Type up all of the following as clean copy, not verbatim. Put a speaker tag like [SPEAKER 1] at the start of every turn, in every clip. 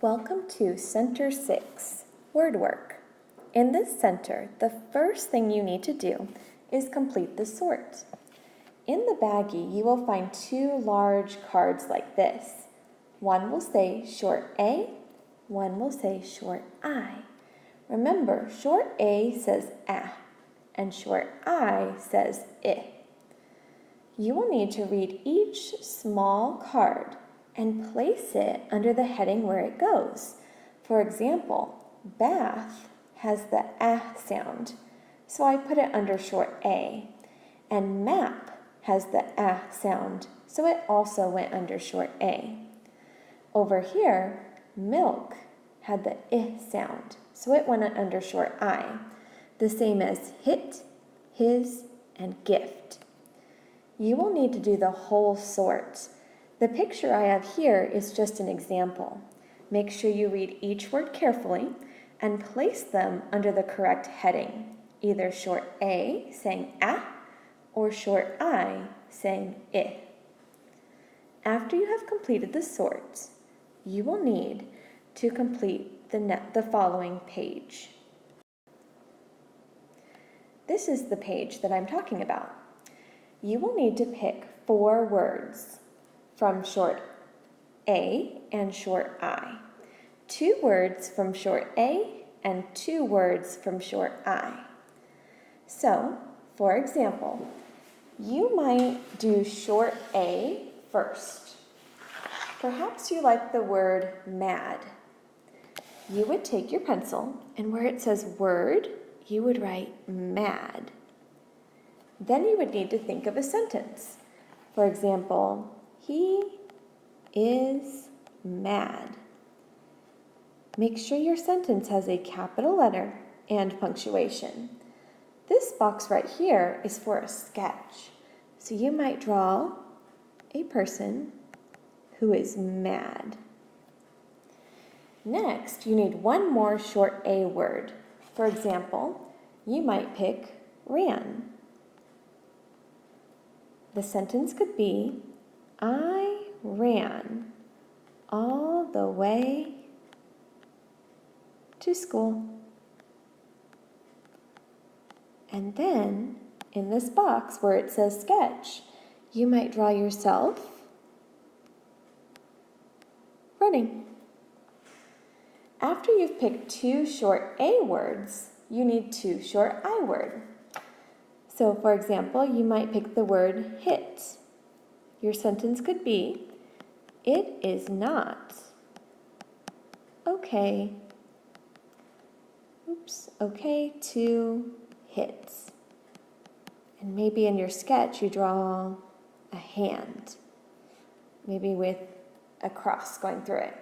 [SPEAKER 1] Welcome to Center 6, Word Work. In this center, the first thing you need to do is complete the sort. In the baggie, you will find two large cards like this. One will say short A, one will say short I. Remember, short A says ah, and short I says I. You will need to read each small card and place it under the heading where it goes. For example, bath has the ah sound, so I put it under short A. And map has the ah sound, so it also went under short A. Over here, milk had the I sound, so it went under short I, the same as hit, his, and gift. You will need to do the whole sort. The picture I have here is just an example. Make sure you read each word carefully and place them under the correct heading, either short A saying ah or short I saying I. After you have completed the sort, you will need to complete the following page. This is the page that I'm talking about. You will need to pick 4 words from short A and short I, 2 words from short A and 2 words from short I. So, for example, you might do short A first. Perhaps you like the word mad. You would take your pencil and where it says word, you would write mad. Then you would need to think of a sentence. For example, he is mad. Make sure your sentence has a capital letter and punctuation. This box right here is for a sketch. So you might draw a person who is mad. Next, you need one more short A word. For example, you might pick ran. The sentence could be, I ran all the way to school. And then, in this box where it says sketch, you might draw yourself running. After you've picked 2 short A words, you need 2 short I words. So, for example, you might pick the word hit. Your sentence could be, it is not okay to hit. And maybe in your sketch you draw a hand, maybe with a cross going through it.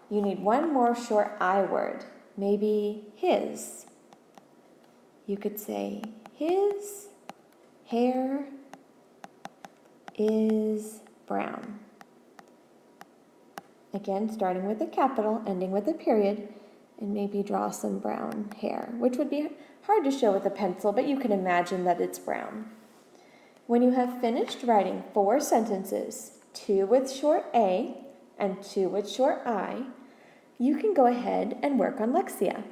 [SPEAKER 1] You need one more short I word, maybe his. You could say, his hair is brown. Again, starting with a capital, ending with a period, and maybe draw some brown hair, which would be hard to show with a pencil, but you can imagine that it's brown. When you have finished writing 4 sentences, 2 with short A and 2 with short I, you can go ahead and work on Lexia.